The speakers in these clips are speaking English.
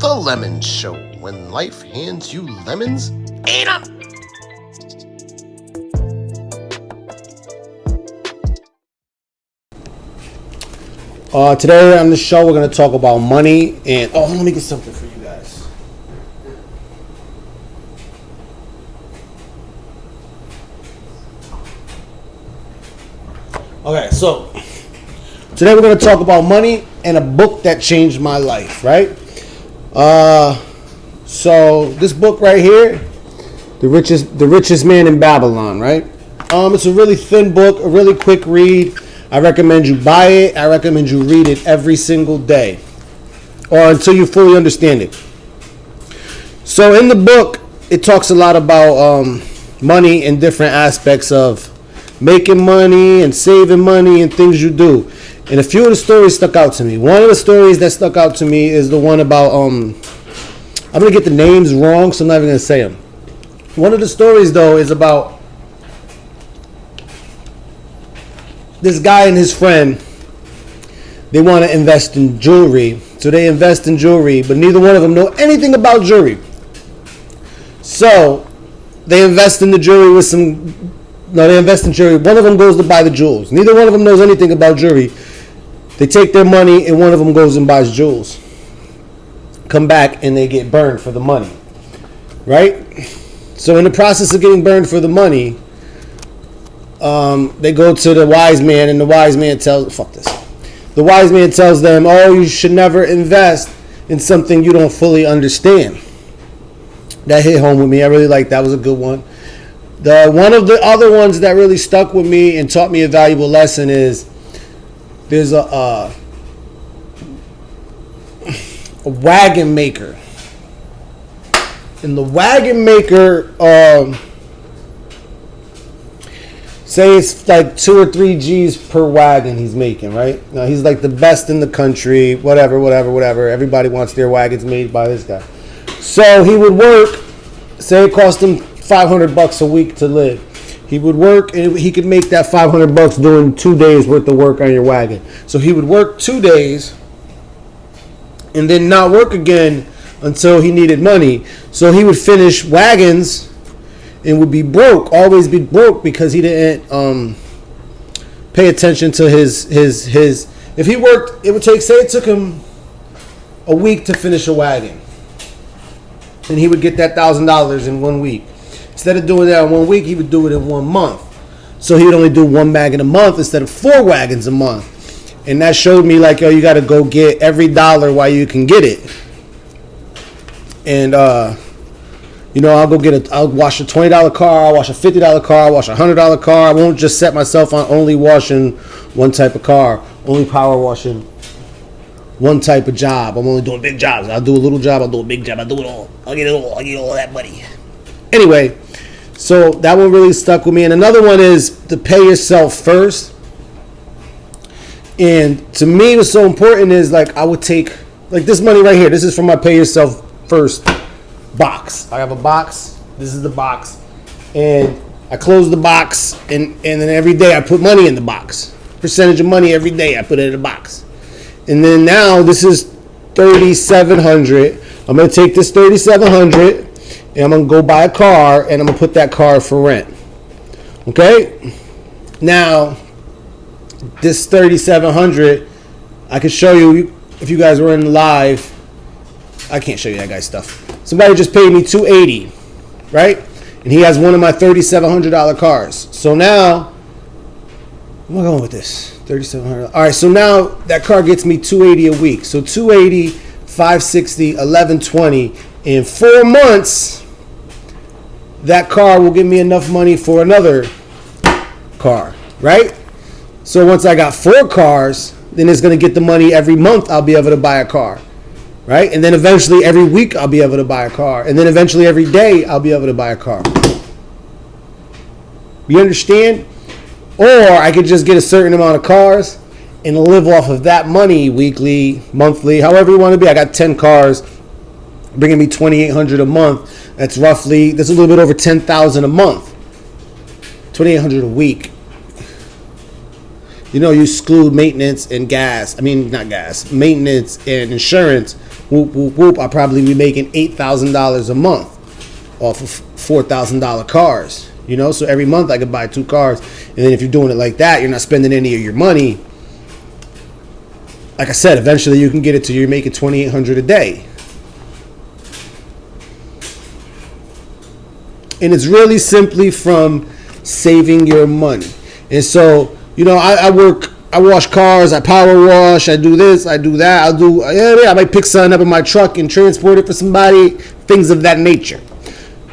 The Lemon Show, when life hands you lemons, eat 'em! Today on the show, we're going to talk about money and... let me get something for you guys. Okay, so today we're going to talk about money and a book that changed my life, right? So this book right here, The Richest Man in Babylon, right? It's a really thin book, a really quick read. I recommend you buy it. I recommend you read it every single day, or until you fully understand it. So in the book, it talks a lot about money and different aspects of making money and saving money and things you do. And a few of the stories stuck out to me. One of the stories that stuck out to me is the one about, I'm going to get the names wrong, so I'm not even going to say them. One of the stories, though, is about this guy and his friend. They want to invest in jewelry. So they invest in jewelry, but neither one of them know anything about jewelry. So they invest in the jewelry with they invest in jewelry. One of them goes to buy the jewels. Neither one of them knows anything about jewelry. They take their money and one of them goes and buys jewels. Come back and they get burned for the money. Right? So in the process of getting burned for the money, they go to the wise man, and the wise man tells them, oh, you should never invest in something you don't fully understand. That hit home with me. I really liked that. Was a good one. One of the other ones that really stuck with me and taught me a valuable lesson is there's a wagon maker. And the wagon maker, say it's like 2 or 3 G's per wagon he's making, right? Now he's like the best in the country, whatever. Everybody wants their wagons made by this guy. So he would work, say it cost him $500 a week to live. He would work and he could make that $500 doing 2 days worth of work on your wagon. So he would work 2 days and then not work again until he needed money. So he would finish wagons and would be broke, always be broke, because he didn't pay attention to his. If he worked, it would take, say it took him a week to finish a wagon, and he would get that $1,000 in 1 week. Instead of doing that in 1 week, he would do it in 1 month. So he would only do 1 wagon a month instead of 4 wagons a month. And that showed me, like, yo, you got to go get every dollar while you can get it. And I'll wash a $20 car, I'll wash a $50 car, I'll wash a $100 car. I won't just set myself on only washing one type of car, only power washing one type of job. I'm only doing big jobs. I'll do a little job, I'll do a big job, I'll do it all. I'll get all that money. Anyway, so that one really stuck with me. And another one is to pay yourself first. And to me, what's so important is, like, I would take, like, this money right here. This is from my pay yourself first box. I have a box. This is the box, and I close the box, and then every day I put money in the box. Percentage of money every day I put it in the box. And then now this is $3,700. I'm gonna take this $3,700 and I'm gonna go buy a car, and I'm gonna put that car for rent. Okay. Now this $3,700, I could show you if you guys were in live. I can't show you that guy's stuff. Somebody just paid me $280, right? And he has one of my $3,700 cars. So now, where am I going with this? $3,700. All right, so now that car gets me $280 a week. So $280, $560, $1,120. In 4 months, that car will give me enough money for another car, right? So once I got 4 cars, then it's going to get the money every month. I'll be able to buy a car. Right? And then eventually every week I'll be able to buy a car. And then eventually every day I'll be able to buy a car. You understand? Or I could just get a certain amount of cars and live off of that money weekly, monthly, however you want to be. I got 10 cars bringing me $2,800 a month. That's a little bit over $10,000 a month. $2,800 a week. You exclude maintenance and maintenance and insurance whoop, whoop, whoop, I'll probably be making $8,000 a month off of $4,000 cars. You know, so every month I could buy 2 cars. And then if you're doing it like that, you're not spending any of your money. Like I said, eventually you can get it to you're making $2,800 a day. And it's really simply from saving your money. And so, you know, I wash cars, I power wash, I do this, I do that, I might pick something up in my truck and transport it for somebody, things of that nature.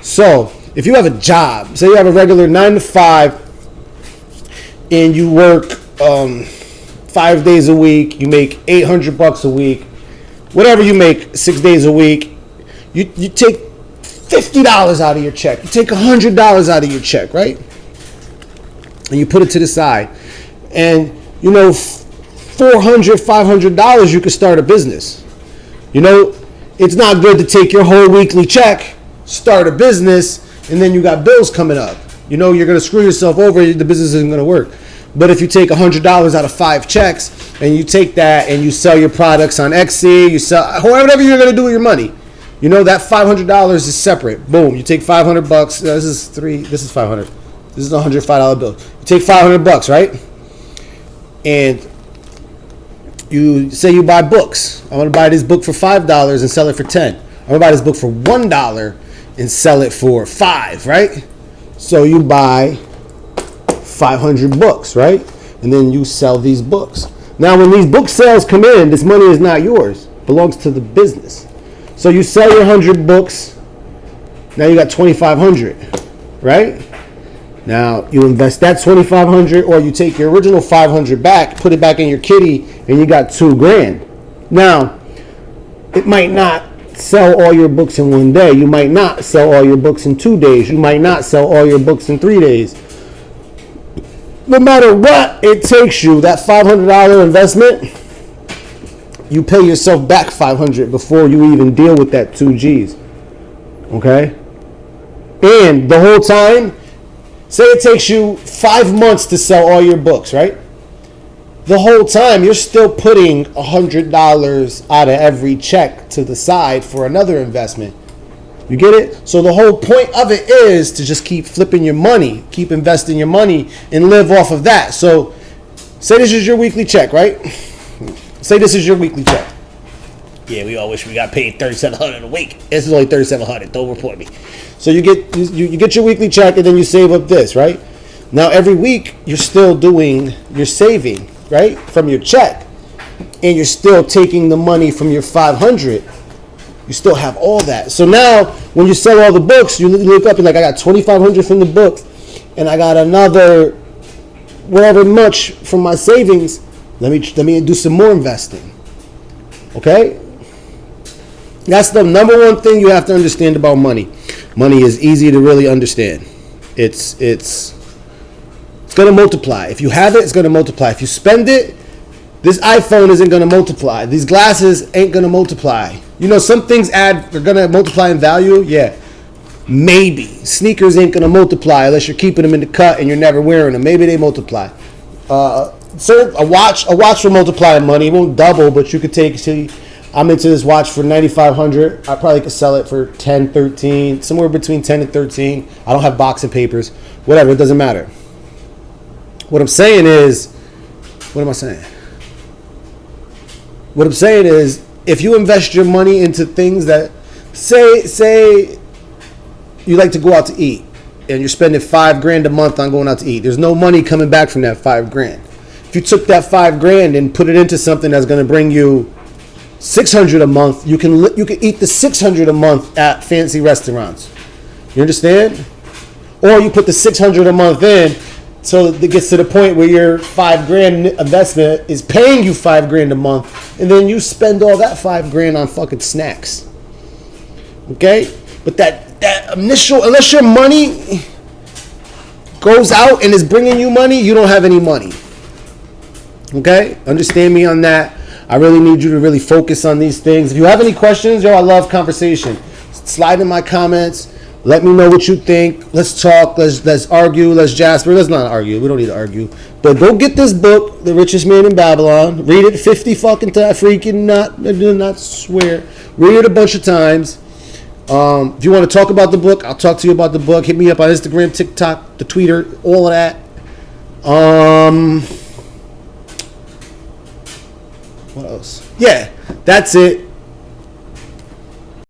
So, if you have a job, say you have a regular 9 to 5, and you work 5 days a week, you make $800 a week, whatever you make 6 days a week, you take $50 out of your check, you take $100 out of your check, right? And you put it to the side. And, you know, $400, $500, you could start a business. You know, it's not good to take your whole weekly check, start a business, and then you got bills coming up. You know, you're going to screw yourself over, the business isn't going to work. But if you take $100 out of 5 checks, and you take that and you sell your products on Etsy, you sell, whatever you're going to do with your money, you know, that $500 is separate. Boom, you take $500, this is 500. This is a $105 bill. You take $500, right? And you say you buy books. I'm going to buy this book for $5 and sell it for $10. I'm going to buy this book for $1 and sell it for $5, right? So you buy 500 books, right? And then you sell these books. Now, when these book sales come in, this money is not yours. It belongs to the business. So you sell your 100 books. Now you got 2,500, right? Now you invest that 2,500, or you take your original 500 back, put it back in your kitty, and you got $2,000. Now, it might not sell all your books in one day. You might not sell all your books in 2 days. You might not sell all your books in 3 days. No matter what it takes you, that $500 investment, you pay yourself back $500 before you even deal with that 2 G's. Okay? And the whole time, say it takes you 5 months to sell all your books, right? The whole time, you're still putting $100 out of every check to the side for another investment. You get it? So the whole point of it is to just keep flipping your money, keep investing your money, and live off of that. So say this is your weekly check, right? Say this is your weekly check. Yeah, we all wish we got paid $3,700 a week. This is only $3,700. Don't report me. So you get your weekly check, and then you save up this, right? Now every week you're still doing your saving, right, from your check, and you're still taking the money from your 500. You still have all that. So now when you sell all the books, you look up and like, I got 2,500 from the books, and I got another whatever much from my savings. Let me do some more investing. Okay? That's the number one thing you have to understand about money. Money is easy to really understand. It's going to multiply. If you have it, it's going to multiply. If you spend it, this iPhone isn't going to multiply. These glasses ain't going to multiply. You know, some things are going to multiply in value. Yeah, maybe. Sneakers ain't going to multiply unless you're keeping them in the cut and you're never wearing them. Maybe they multiply. A watch will multiply in money. It won't double, but you could I'm into this watch for $9,500. I probably could sell it for 10, 13, somewhere between 10 and 13. I don't have boxing papers. Whatever, it doesn't matter. What I'm saying is, what am I saying? What I'm saying is, if you invest your money into things that, say you like to go out to eat, and you're spending $5,000 a month on going out to eat. There's no money coming back from that $5,000. If you took that $5,000 and put it into something that's going to bring you $600 a month, you can eat the $600 a month at fancy restaurants. You understand? Or you put the $600 a month in, so it gets to the point where your $5,000 investment is paying you $5,000 a month, and then you spend all that $5,000 on fucking snacks. Okay? But that initial, unless your money goes out and is bringing you money, you don't have any money. Okay? Understand me on that. I really need you to really focus on these things. If you have any questions, I love conversation. Slide in my comments. Let me know what you think. Let's talk. Let's argue. Let's Jasper. Let's not argue. We don't need to argue. But go get this book, The Richest Man in Babylon. Read it 50 fucking times. Freaking not swear. Read it a bunch of times. If you want to talk about the book, I'll talk to you about the book. Hit me up on Instagram, TikTok, the Twitter, all of that. What else? Yeah, that's it.